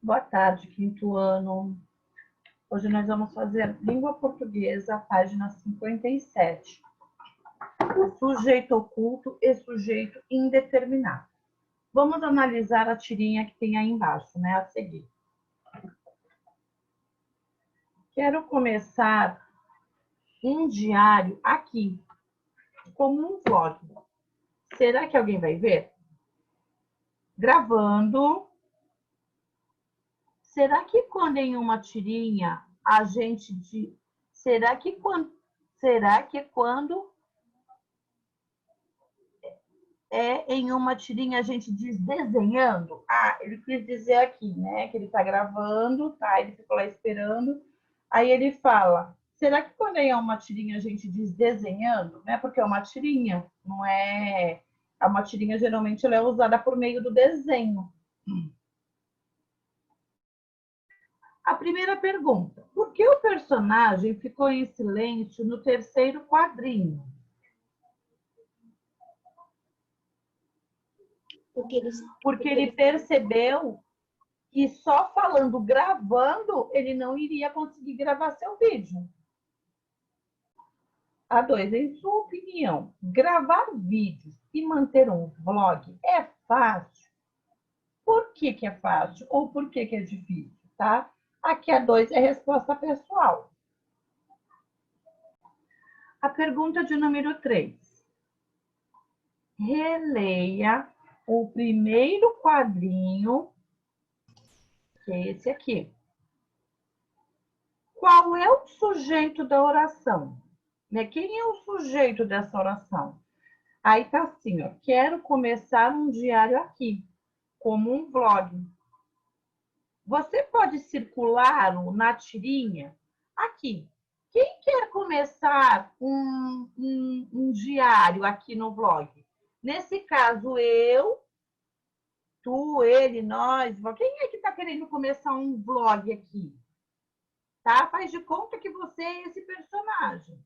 Boa tarde, quinto ano. Hoje nós vamos fazer língua portuguesa, página 57. O sujeito oculto e sujeito indeterminado. Vamos analisar a tirinha que tem aí embaixo, né? A seguir. Quero começar um diário aqui, como um vlog. Será que alguém vai ver? Gravando. Será que quando em uma tirinha a gente será que quando em uma tirinha a gente diz desenhando? Ah, ele quis dizer aqui, né? Que ele tá gravando, tá? Ele ficou lá esperando. Aí ele fala: será que quando em uma tirinha a gente diz desenhando? Né? Porque é uma tirinha, não é. Uma tirinha geralmente ela é usada por meio do desenho. A primeira pergunta: por que o personagem ficou em silêncio no terceiro quadrinho? Porque ele percebeu que só falando, gravando, ele não iria conseguir gravar seu vídeo. A 2, em sua opinião, gravar vídeos e manter um vlog é fácil? Por que é fácil ou por que é difícil, tá? Aqui a 2 é resposta pessoal. A pergunta de número 3. Releia o primeiro quadrinho, que é esse aqui. Qual é o sujeito da oração? Quem é o sujeito dessa oração? Aí tá assim, ó, quero começar um diário aqui, como um vlog. Você pode circular na tirinha aqui. Quem quer começar um diário aqui no vlog? Nesse caso, eu, tu, ele, nós. Quem é que está querendo começar um vlog aqui? Tá? Faz de conta que você é esse personagem.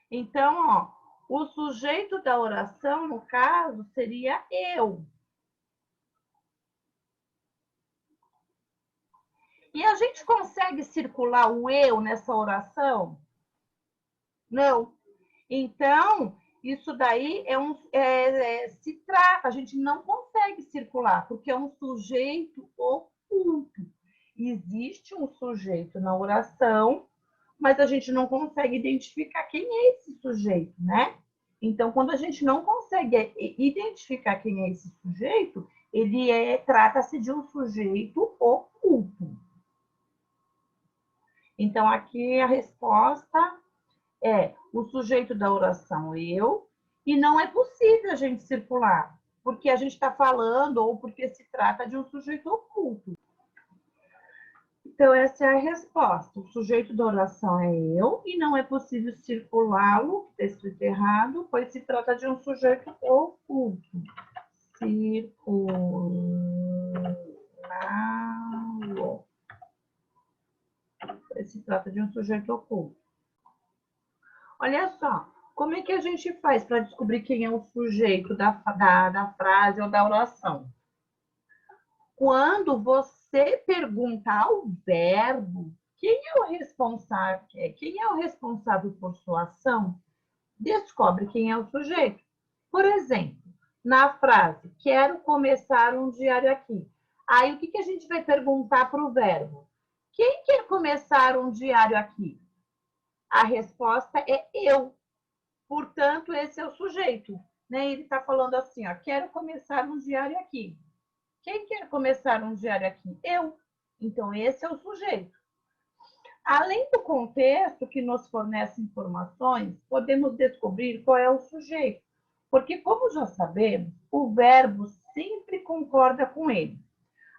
Então, ó, o sujeito da oração, no caso, seria eu. E a gente consegue circular o eu nessa oração? Não. Então, isso daí se trata, a gente não consegue circular, porque é um sujeito oculto. Existe um sujeito na oração, mas a gente não consegue identificar quem é esse sujeito, né? Então, quando a gente não consegue identificar quem é esse sujeito, trata-se de um sujeito oculto. Então, aqui a resposta é o sujeito da oração eu, e não é possível a gente circular, porque a gente está falando ou porque se trata de um sujeito oculto. Então, essa é a resposta. O sujeito da oração é eu, e não é possível circulá-lo, está escrito errado, pois se trata de um sujeito oculto. Circulá-lo. Se trata de um sujeito oculto. Olha só, como é que a gente faz para descobrir quem é o sujeito da frase ou da oração? Quando você pergunta ao verbo quem é o responsável por sua ação, descobre quem é o sujeito. Por exemplo, na frase, quero começar um diário aqui. Aí, o que a gente vai perguntar para o verbo? Quem quer começar um diário aqui? A resposta é eu. Portanto, esse é o sujeito. Né? Ele está falando assim, ó, quero começar um diário aqui. Quem quer começar um diário aqui? Eu. Então, esse é o sujeito. Além do contexto que nos fornece informações, podemos descobrir qual é o sujeito. Porque, como já sabemos, o verbo sempre concorda com ele.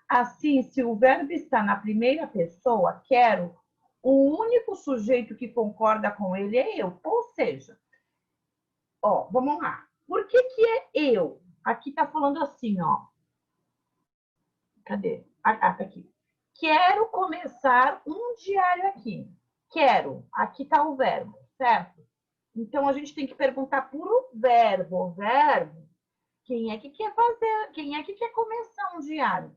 Assim, se o verbo está na primeira pessoa, quero, o único sujeito que concorda com ele é eu. Ou seja, ó, vamos lá. Por que é eu? Aqui está falando assim, ó. Cadê? Ah, tá aqui. Quero começar um diário aqui. Quero. Aqui está o verbo, certo? Então, a gente tem que perguntar por o verbo. O verbo, Quem é que quer fazer? Quem é que quer começar um diário?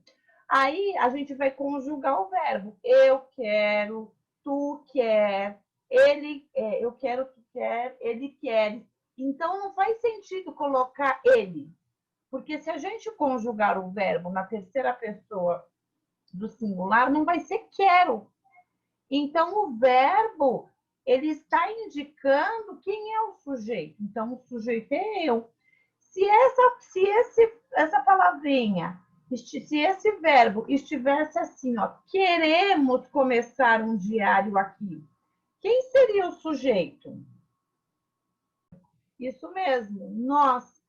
Aí a gente vai conjugar o verbo. Eu quero, tu quer, eu quero, tu quer, ele quer. Então não faz sentido colocar ele. Porque se a gente conjugar o verbo na terceira pessoa do singular, não vai ser quero. Então o verbo, ele está indicando quem é o sujeito. Então o sujeito é eu. Se essa palavrinha, se esse verbo estivesse assim, ó, queremos começar um diário aqui, quem seria o sujeito? Isso mesmo, nós.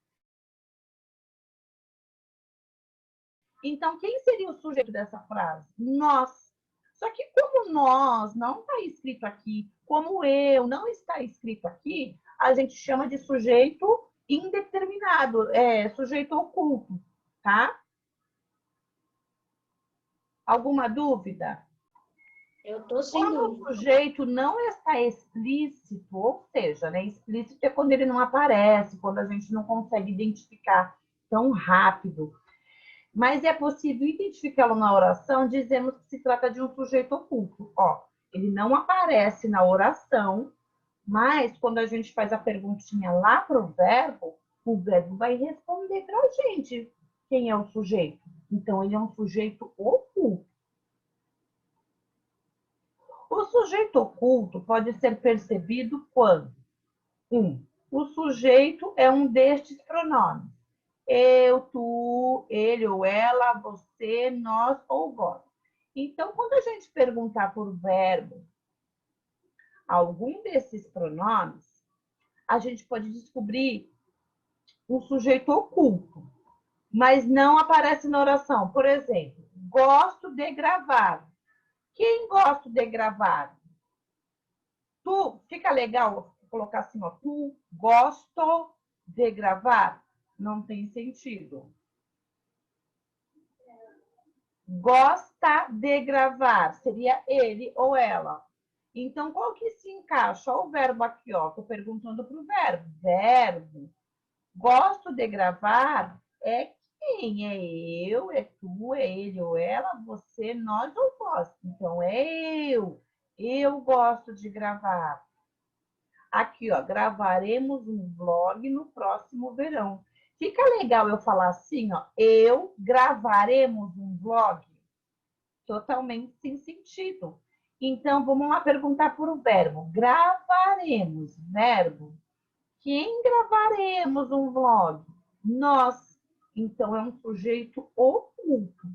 Então, quem seria o sujeito dessa frase? Nós. Só que como nós não está escrito aqui, como eu não está escrito aqui, a gente chama de sujeito indeterminado, sujeito oculto, tá? Alguma dúvida? Eu tô sem Quando o dúvida. sujeito não está explícito, ou seja, né, explícito é quando ele não aparece, quando a gente não consegue identificar tão rápido. Mas é possível identificá-lo na oração, dizemos que se trata de um sujeito oculto. Ó, ele não aparece na oração, mas quando a gente faz a perguntinha lá para o verbo vai responder para a gente quem é o sujeito. Então, ele é um sujeito oculto. O sujeito oculto pode ser percebido quando, o sujeito é um destes pronomes. Eu, tu, ele ou ela, você, nós ou vós. Então, quando a gente perguntar por verbo algum desses pronomes, a gente pode descobrir um sujeito oculto, mas não aparece na oração. Por exemplo, gosto de gravar. Quem gosta de gravar? Tu, fica legal colocar assim, ó, tu gosto de gravar? Não tem sentido. Gosta de gravar, seria ele ou ela. Então, qual que se encaixa? Olha o verbo aqui, ó. Estou perguntando para o verbo. Verbo. Gosto de gravar é quem? É eu, é tu, é ele ou ela, você, nós ou vós. Então, é eu. Eu gosto de gravar. Aqui, ó, gravaremos um vlog no próximo verão. Fica legal eu falar assim, ó, eu gravaremos um vlog? Totalmente sem sentido. Então, vamos lá perguntar por o verbo. Gravaremos, verbo. Quem gravaremos um vlog? Nós. Então, é um sujeito oculto.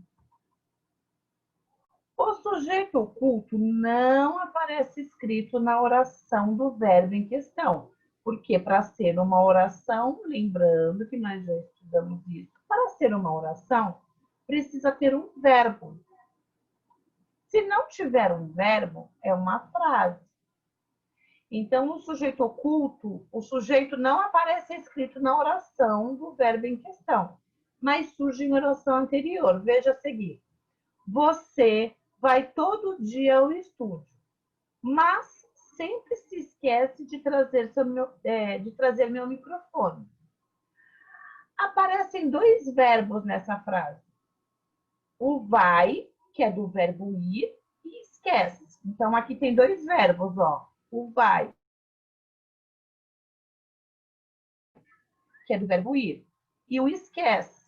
O sujeito oculto não aparece escrito na oração do verbo em questão, porque para ser uma oração, lembrando que nós já estudamos isso, para ser uma oração, precisa ter um verbo. Se não tiver um verbo, é uma frase. Então, o sujeito oculto, o sujeito não aparece escrito na oração do verbo em questão, mas surge em oração anterior. Veja a seguir. Você vai todo dia ao estúdio, mas sempre se esquece de trazer meu microfone. Aparecem dois verbos nessa frase. O vai, que é do verbo ir, e esquece. Então, aqui tem dois verbos, ó. O vai, que é do verbo ir, e o esquece.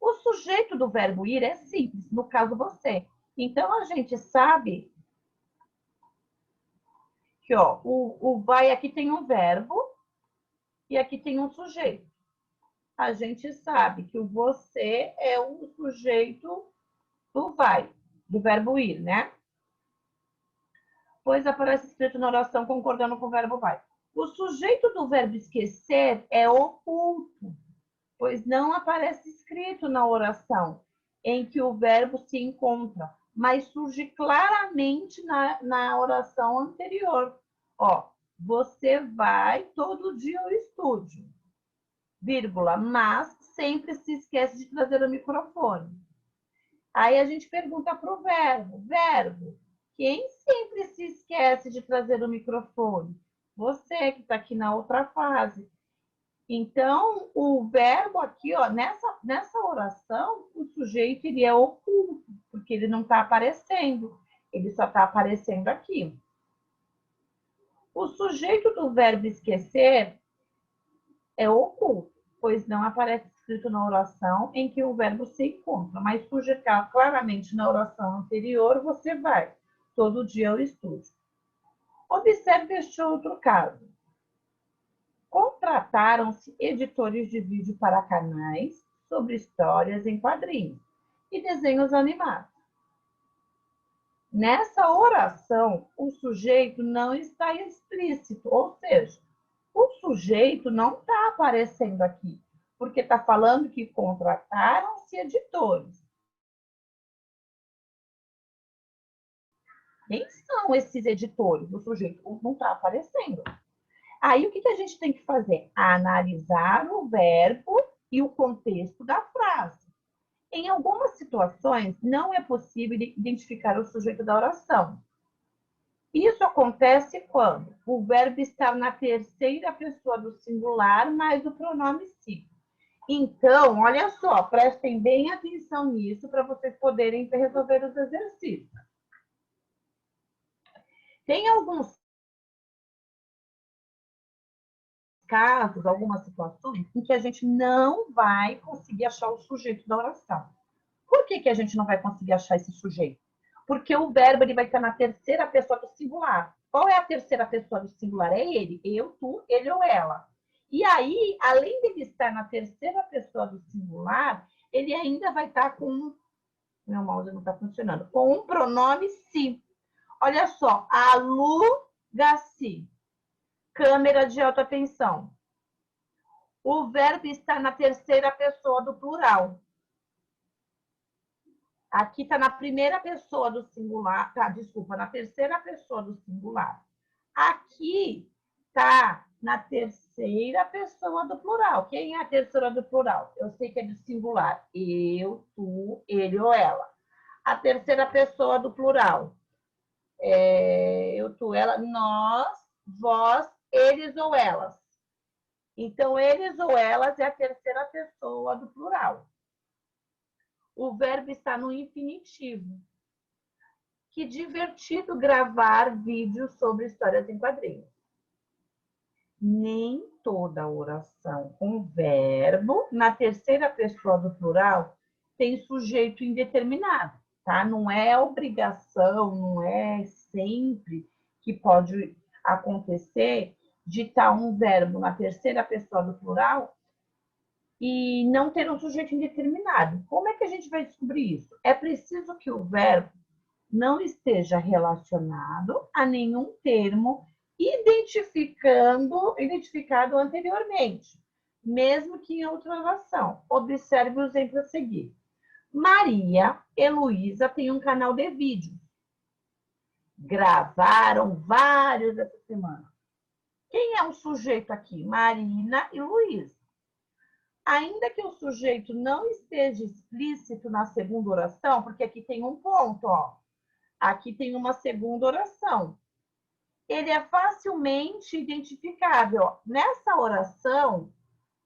O sujeito do verbo ir é simples, no caso você. Então, a gente sabe que ó, o vai aqui tem um verbo e aqui tem um sujeito. A gente sabe que o você é o sujeito do vai, do verbo ir, né? Pois aparece escrito na oração concordando com o verbo vai. O sujeito do verbo esquecer é oculto, pois não aparece escrito na oração em que o verbo se encontra, mas surge claramente na oração anterior. Ó, você vai todo dia ao estúdio, vírgula, mas sempre se esquece de trazer o microfone. Aí a gente pergunta para o verbo, quem sempre se esquece de trazer o microfone? Você que está aqui na outra fase. Então, o verbo aqui, ó, nessa oração, o sujeito ele é oculto, porque ele não está aparecendo. Ele só está aparecendo aqui. O sujeito do verbo esquecer é oculto, pois não aparece escrito na oração em que o verbo se encontra, mas sujeito claramente na oração anterior, você vai. Todo dia eu estudo. Observe este outro caso. Contrataram-se editores de vídeo para canais sobre histórias em quadrinhos e desenhos animados. Nessa oração, o sujeito não está explícito, ou seja, o sujeito não está aparecendo aqui, porque está falando que contrataram-se editores. Quem são esses editores? O sujeito não está aparecendo. Aí, o que a gente tem que fazer? Analisar o verbo e o contexto da frase. Em algumas situações, não é possível identificar o sujeito da oração. Isso acontece quando o verbo está na terceira pessoa do singular, mais o pronome si. Então, olha só, prestem bem atenção nisso para vocês poderem resolver os exercícios. Tem alguns casos, algumas situações, em que a gente não vai conseguir achar o sujeito da oração. Por que a gente não vai conseguir achar esse sujeito? Porque o verbo ele vai estar na terceira pessoa do singular. Qual é a terceira pessoa do singular? É ele, eu, tu, ele ou ela. E aí, além dele estar na terceira pessoa do singular, ele ainda vai estar com... Meu mouse não está funcionando. Com um pronome si. Olha só, aluga-se. Câmera de alta tensão. O verbo está na terceira pessoa do plural. Aqui está na primeira pessoa do singular, tá? Desculpa, na terceira pessoa do singular. Aqui está na terceira pessoa do plural. Quem é a terceira do plural? Eu sei que é do singular. Eu, tu, ele ou ela. A terceira pessoa do plural. Eu, tu, ela, nós, vós, eles ou elas. Então, eles ou elas é a terceira pessoa do plural. O verbo está no infinitivo. Que divertido gravar vídeos sobre histórias em quadrinhos. Nem toda oração com verbo na terceira pessoa do plural tem sujeito indeterminado, tá? Não é obrigação, não é sempre que pode acontecer de estar um verbo na terceira pessoa do plural e não ter um sujeito indeterminado. Como é que a gente vai descobrir isso? É preciso que o verbo não esteja relacionado a nenhum termo identificado anteriormente, mesmo que em outra oração. Observe o exemplo a seguir. Maria e Luísa têm um canal de vídeo. Gravaram vários essa semana. Quem é o sujeito aqui? Marina e Luísa. Ainda que o sujeito não esteja explícito na segunda oração, porque aqui tem um ponto, ó. Aqui tem uma segunda oração. Ele é facilmente identificável. Nessa oração,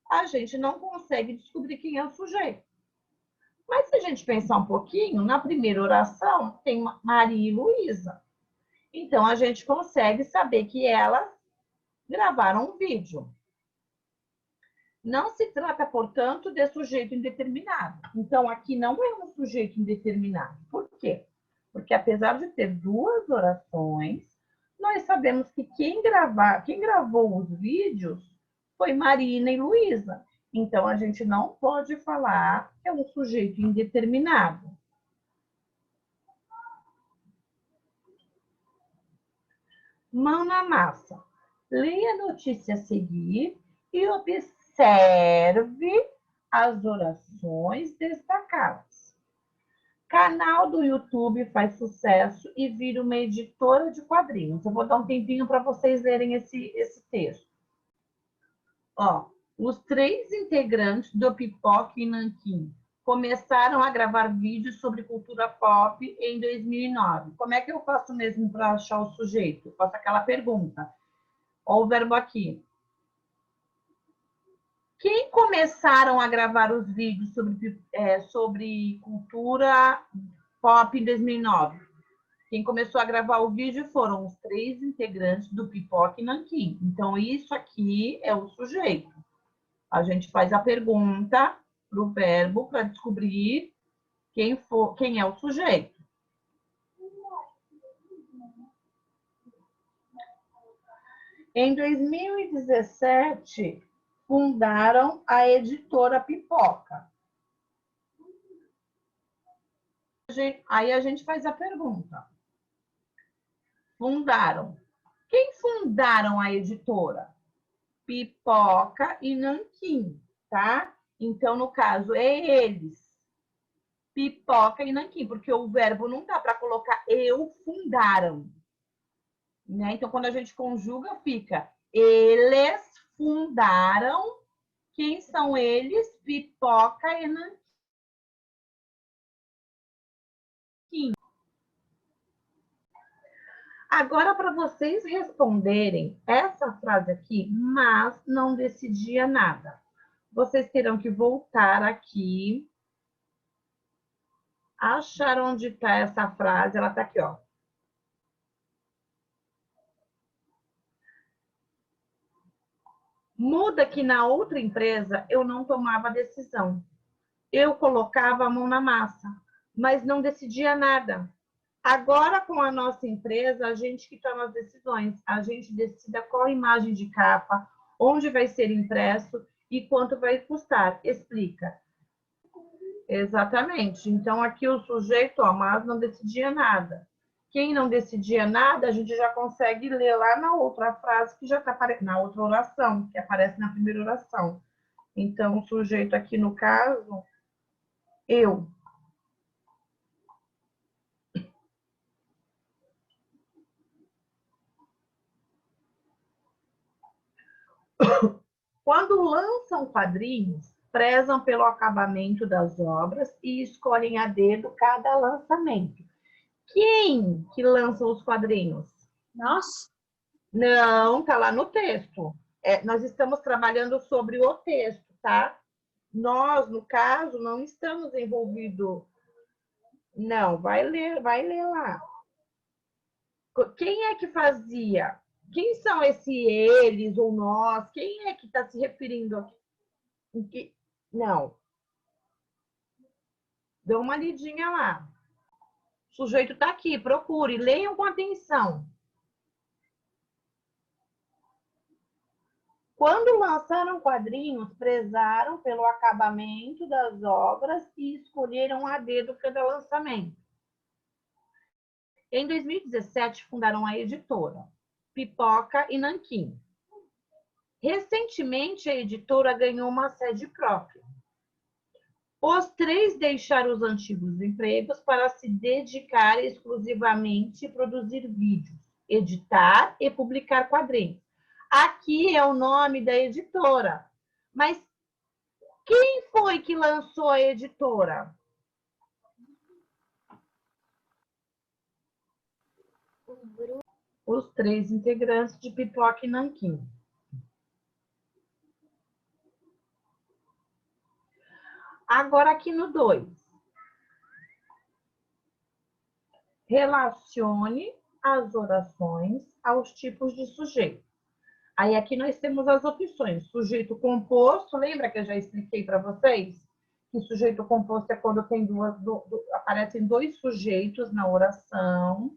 a gente não consegue descobrir quem é o sujeito. Mas se a gente pensar um pouquinho, na primeira oração tem Maria e Luísa. Então, a gente consegue saber que elas gravaram um vídeo. Não se trata, portanto, de sujeito indeterminado. Então, aqui não é um sujeito indeterminado. Por quê? Porque, apesar de ter duas orações, nós sabemos que quem gravou os vídeos foi Marina e Luísa. Então, a gente não pode falar que é um sujeito indeterminado. Mão na massa. Leia a notícia a seguir e observe as orações destacadas. Canal do YouTube faz sucesso e vira uma editora de quadrinhos. Eu vou dar um tempinho para vocês lerem esse texto. Ó, os 3 integrantes do Pipoca e Nanquim começaram a gravar vídeos sobre cultura pop em 2009. Como é que eu faço mesmo para achar o sujeito? Eu faço aquela pergunta. Ó o verbo aqui. Quem começaram a gravar os vídeos sobre cultura pop em 2009? Quem começou a gravar o vídeo foram os 3 integrantes do Pipoca e Nanquim. Então, isso aqui é o sujeito. A gente faz a pergunta para o verbo para descobrir quem é o sujeito. Em 2017, fundaram a editora Pipoca. Aí a gente faz a pergunta. Fundaram. Quem fundaram a editora? Pipoca e Nanquim, tá? Então, no caso, é eles. Pipoca e Nanquim, porque o verbo não dá para colocar eu fundaram. Né? Então, quando a gente conjuga, fica eles fundaram. Quem são eles? Pipoca e Nanquim. Agora, para vocês responderem essa frase aqui, mas não decidia nada. Vocês terão que voltar aqui, achar onde está essa frase. Ela está aqui, ó. Muda que na outra empresa eu não tomava decisão. Eu colocava a mão na massa, mas não decidia nada. Agora, com a nossa empresa, a gente que toma as decisões. A gente decide qual imagem de capa, onde vai ser impresso e quanto vai custar. Explica. Exatamente. Então, aqui o sujeito, ó, mas não decidia nada. Quem não decidia nada, a gente já consegue ler lá na outra frase que já está na outra oração, que aparece na primeira oração. Então, o sujeito aqui, no caso, eu. Quando lançam quadrinhos, prezam pelo acabamento das obras e escolhem a dedo cada lançamento. Quem que lança os quadrinhos? Nós? Não, tá lá no texto. Nós estamos trabalhando sobre o texto, tá? Nós, no caso, não estamos envolvidos. Não, vai ler lá. Quem é que fazia? Quem são eles ou nós? Quem é que está se referindo aqui? Não. Dê uma lidinha lá. O sujeito está aqui, procure, leiam com atenção. Quando lançaram quadrinhos, prezaram pelo acabamento das obras e escolheram a dedo cada lançamento. Em 2017, fundaram a editora Pipoca e Nanquim. Recentemente, a editora ganhou uma sede própria. Os 3 deixaram os antigos empregos para se dedicar exclusivamente a produzir vídeos, editar e publicar quadrinhos. Aqui é o nome da editora. Mas quem foi que lançou a editora? Os 3 integrantes de Pipoca e Nanquim. Agora aqui no 2. Relacione as orações aos tipos de sujeito. Aí aqui nós temos as opções. Sujeito composto, lembra que eu já expliquei para vocês? Que sujeito composto é quando tem aparecem 2 sujeitos na oração.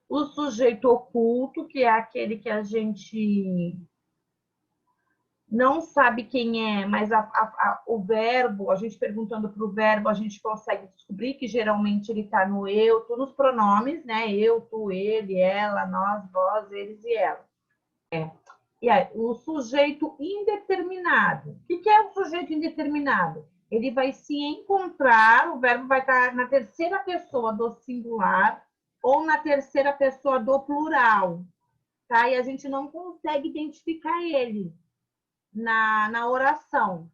O sujeito oculto, que é aquele que a gente não sabe quem é, mas o verbo, a gente perguntando para o verbo, a gente consegue descobrir que geralmente ele está no eu, tu, nos pronomes, né? Eu, tu, ele, ela, nós, vós, eles e ela. E aí, o sujeito indeterminado. O que é o sujeito indeterminado? Ele vai se encontrar, o verbo vai estar na terceira pessoa do singular ou na terceira pessoa do plural, tá? E a gente não consegue identificar ele na oração.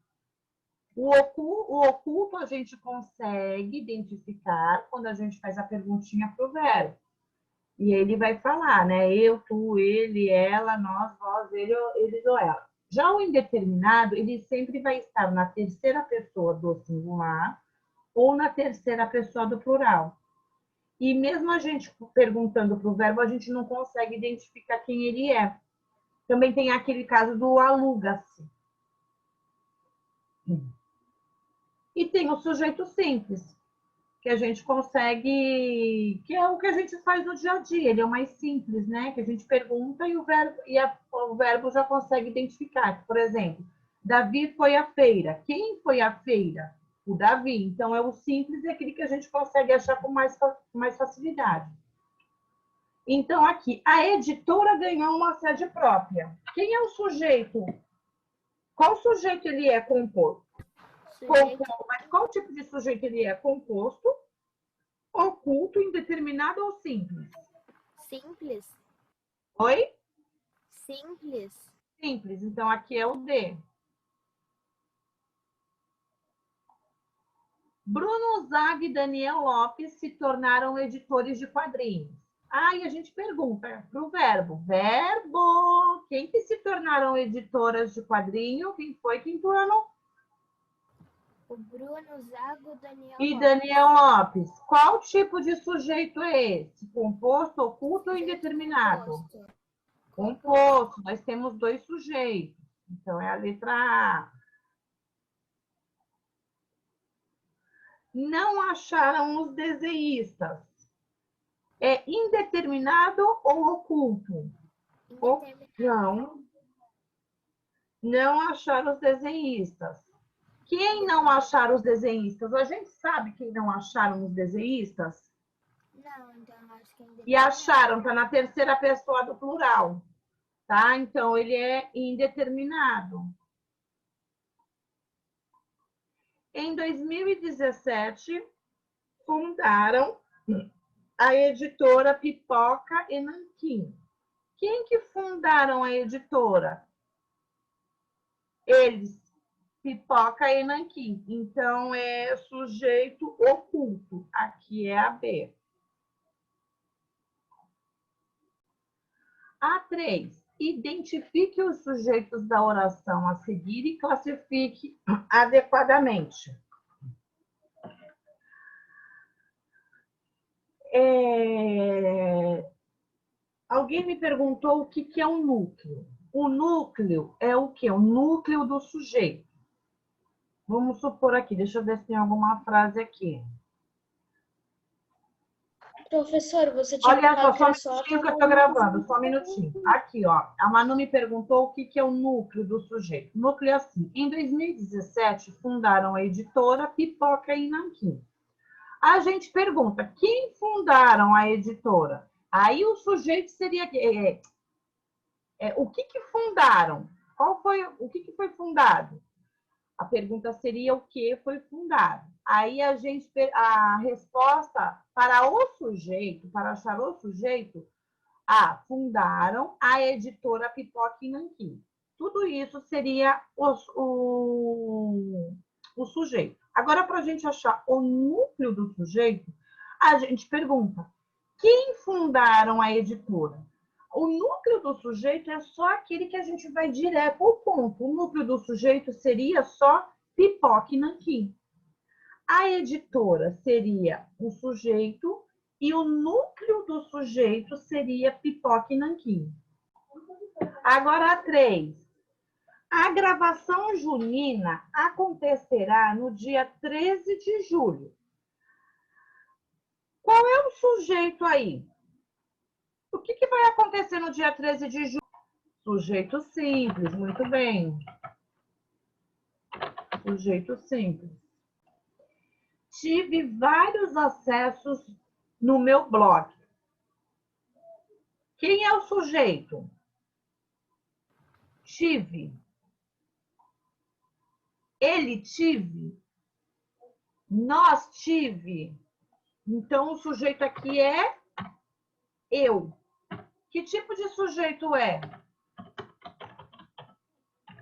O oculto a gente consegue identificar quando a gente faz a perguntinha para o verbo. E ele vai falar, né? Eu, tu, ele, ela, nós, vós, eles ou ela. Já o indeterminado, ele sempre vai estar na terceira pessoa do singular ou na terceira pessoa do plural. E mesmo a gente perguntando para o verbo, a gente não consegue identificar quem ele é. Também tem aquele caso do aluga-se. E tem o sujeito simples, que a gente consegue, que é o que a gente faz no dia a dia, ele é o mais simples, né? Que a gente pergunta e o verbo já consegue identificar. Por exemplo, Davi foi à feira. Quem foi à feira? O Davi. Então, é o simples e aquele que a gente consegue achar com mais facilidade. Então, aqui, a editora ganhou uma sede própria. Quem é o sujeito? Qual sujeito ele é composto? Mas qual tipo de sujeito ele é? Composto, oculto, indeterminado ou simples? Simples. Oi? Simples. Simples. Então, aqui é o D. Bruno Zag e Daniel Lopes se tornaram editores de quadrinhos. Aí a gente pergunta para o verbo. Verbo! Quem que se tornaram editoras de quadrinho? Quem foi que entornou? O Bruno Zago, Daniel E Lopes. Daniel Lopes. Qual tipo de sujeito é esse? Composto, oculto ou indeterminado? Composto. Composto. Nós temos dois sujeitos. Então, é a letra A. Não acharam os desenhistas. É indeterminado ou oculto? Indeterminado. Não acharam os desenhistas. Quem não acharam os desenhistas? A gente sabe quem não acharam os desenhistas? Não, então acho que é indeterminado. E acharam, está na terceira pessoa do plural. Tá? Então, ele é indeterminado. Em 2017, fundaram a editora Pipoca e Nanquim. Quem que fundaram a editora? Eles, Pipoca e Nanquim. Então, é sujeito oculto. Aqui é a B. A3. Identifique os sujeitos da oração a seguir e classifique adequadamente. Alguém me perguntou o que é um núcleo. O núcleo é o quê? O núcleo do sujeito. Vamos supor aqui, deixa eu ver se tem alguma frase aqui. Professor, você tinha Olha falado só um que só minutinho que eu estou gravando, só um minutinho. Aqui, ó, a Manu me perguntou o que é o núcleo do sujeito. O núcleo é assim, em 2017, fundaram a editora Pipoca e Nanquim. A gente pergunta, quem fundaram a editora? Aí o sujeito seria... o que fundaram? O que foi fundado? A pergunta seria o que foi fundado. Aí a resposta para o sujeito, para achar o sujeito, fundaram a editora Pipoca e Nanquim. Tudo isso seria o sujeito. Agora, para a gente achar o núcleo do sujeito, a gente pergunta: quem fundaram a editora? O núcleo do sujeito é só aquele que a gente vai direto ao ponto. O núcleo do sujeito seria só Pipoca e Nanquim. A editora seria o sujeito e o núcleo do sujeito seria Pipoca e Nanquim. Agora, a 3. A gravação junina acontecerá no dia 13 de julho. Qual é o sujeito aí? O que vai acontecer no dia 13 de julho? Sujeito simples, muito bem. Sujeito simples. Tive vários acessos no meu blog. Quem é o sujeito? Tive. Ele tive. Nós tive. Então, o sujeito aqui é eu. Que tipo de sujeito é?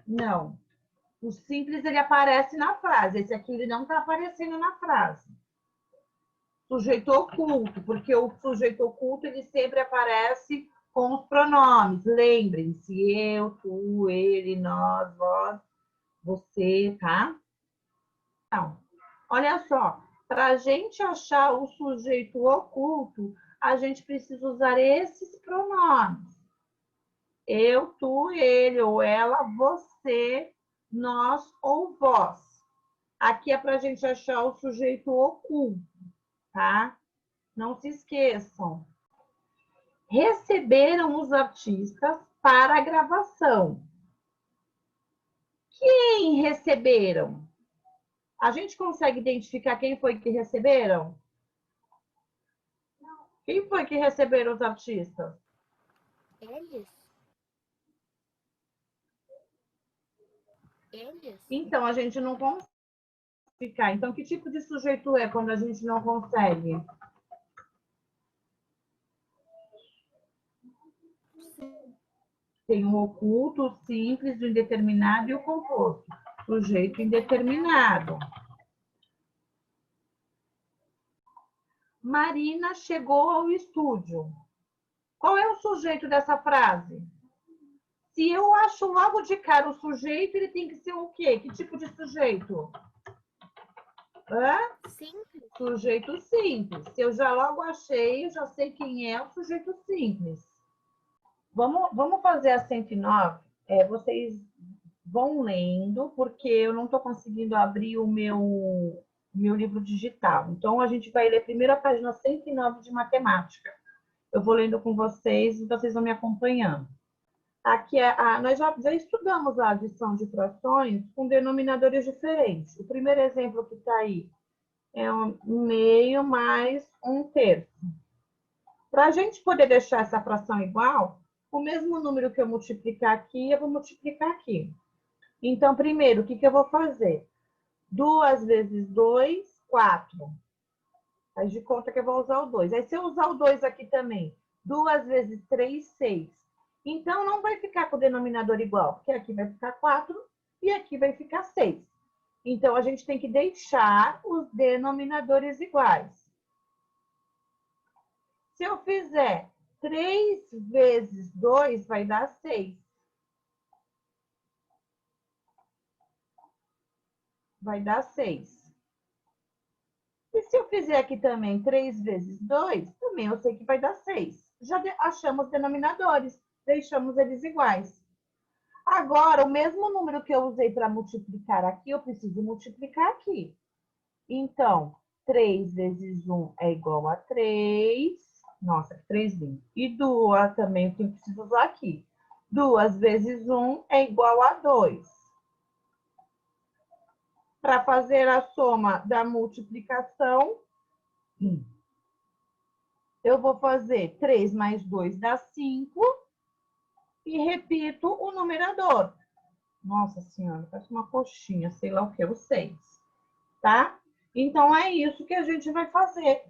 Não. O simples, ele aparece na frase. Esse aqui, ele não está aparecendo na frase. Sujeito oculto, porque o sujeito oculto, ele sempre aparece com os pronomes. Lembrem-se, eu, tu, ele, nós, vós, você, tá? Então, olha só, para a gente achar o sujeito oculto, a gente precisa usar esses pronomes. Eu, tu, ele ou ela, você, nós ou vós. Aqui é para a gente achar o sujeito oculto, tá? Não se esqueçam. Receberam os artistas para a gravação. Quem receberam? A gente consegue identificar quem foi que receberam? Quem foi que receberam os artistas? Eles? Eles? Então, a gente não consegue identificar. Então, que tipo de sujeito é quando a gente não consegue? Tem o oculto, o simples, o indeterminado e o composto. Sujeito indeterminado. Marina chegou ao estúdio. Qual é o sujeito dessa frase? Se eu acho logo de cara o sujeito, ele tem que ser o quê? Que tipo de sujeito? Hã? Simples. Sujeito simples. Se eu já logo achei, eu já sei quem é o sujeito simples. Vamos fazer a 109? Vocês vão lendo, porque eu não estou conseguindo abrir o meu livro digital. Então, a gente vai ler primeiro a página 109 de matemática. Eu vou lendo com vocês e vocês vão me acompanhando. Aqui nós já estudamos a adição de frações com denominadores diferentes. O primeiro exemplo que está aí é 1/2 mais 1/3. Para a gente poder deixar essa fração igual, o mesmo número que eu multiplicar aqui, eu vou multiplicar aqui. Então, primeiro, o que eu vou fazer? 2 vezes 2, 4. Faz de conta que eu vou usar o 2. Aí, se eu usar o 2 aqui também, 2 vezes 3, 6. Então, não vai ficar com o denominador igual, porque aqui vai ficar 4 e aqui vai ficar 6. Então, a gente tem que deixar os denominadores iguais. Se eu fizer 3 vezes 2, vai dar 6. Vai dar 6. E se eu fizer aqui também 3 vezes 2, também eu sei que vai dar 6. Já achamos denominadores, deixamos eles iguais. Agora, o mesmo número que eu usei para multiplicar aqui, eu preciso multiplicar aqui. Então, 3 vezes 1 é igual a 3. Nossa, 3 vezes. E 2 também eu preciso usar aqui. 2 vezes 1 é igual a 2. Para fazer a soma da multiplicação, eu vou fazer 3 mais 2 dá 5 e repito o numerador. Nossa Senhora, parece uma coxinha, sei lá o que, o 6, tá? Então, é isso que a gente vai fazer.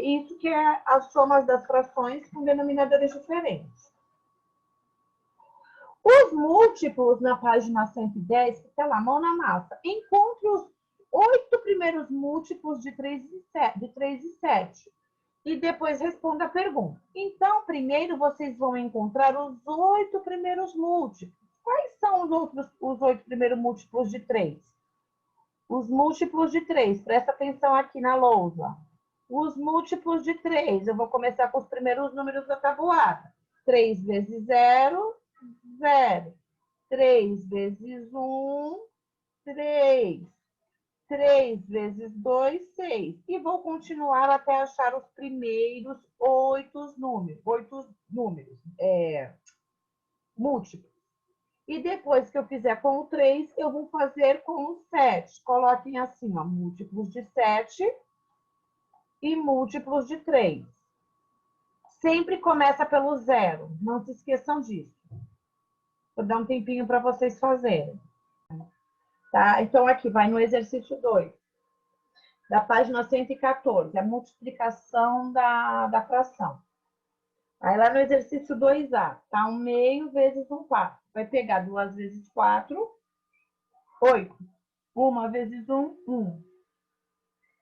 Isso que é as somas das frações com denominadores diferentes. Os múltiplos, na página 110, que está lá, mão na massa, encontre os 8 primeiros múltiplos de 3 e 7. E depois responda a pergunta. Então, primeiro vocês vão encontrar os 8 primeiros múltiplos. Quais são os 8 primeiros múltiplos de 3? Os múltiplos de 3, presta atenção aqui na lousa. Os múltiplos de 3, eu vou começar com os primeiros números da tabuada. 3 vezes 0, 0. 3 vezes 1, 3. 3 vezes 2, 6. E vou continuar até achar os primeiros 8 números, múltiplos. E depois que eu fizer com o 3, eu vou fazer com o 7. Coloquem assim, ó, múltiplos de 7 e múltiplos de 3. Sempre começa pelo 0. Não se esqueçam disso. Vou dar um tempinho para vocês fazerem. Tá? Então, aqui vai no exercício 2. Da página 114, a multiplicação da fração. Aí lá no exercício 2A, tá? 1/2 vezes 1/4. Vai pegar 2 vezes 4, 8. 1 vezes 1, 1.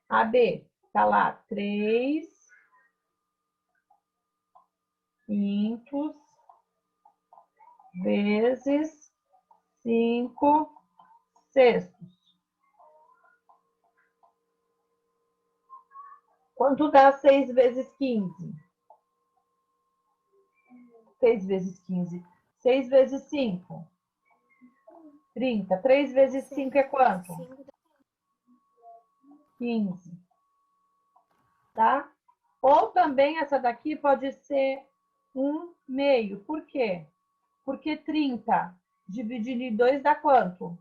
AB, Tá lá, 3 quintos vezes 5 sextos. Quanto dá 6 vezes 15? 6 vezes 15. 6 vezes 5. 30. 3 vezes 5 é quanto? 15. Tá? Ou também essa daqui pode ser 1/2. Por quê? Porque 30 dividido em 2 dá quanto?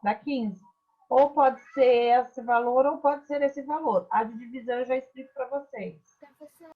Dá 15. Ou pode ser esse valor, ou pode ser esse valor. A de divisão eu já explico para vocês. Professora,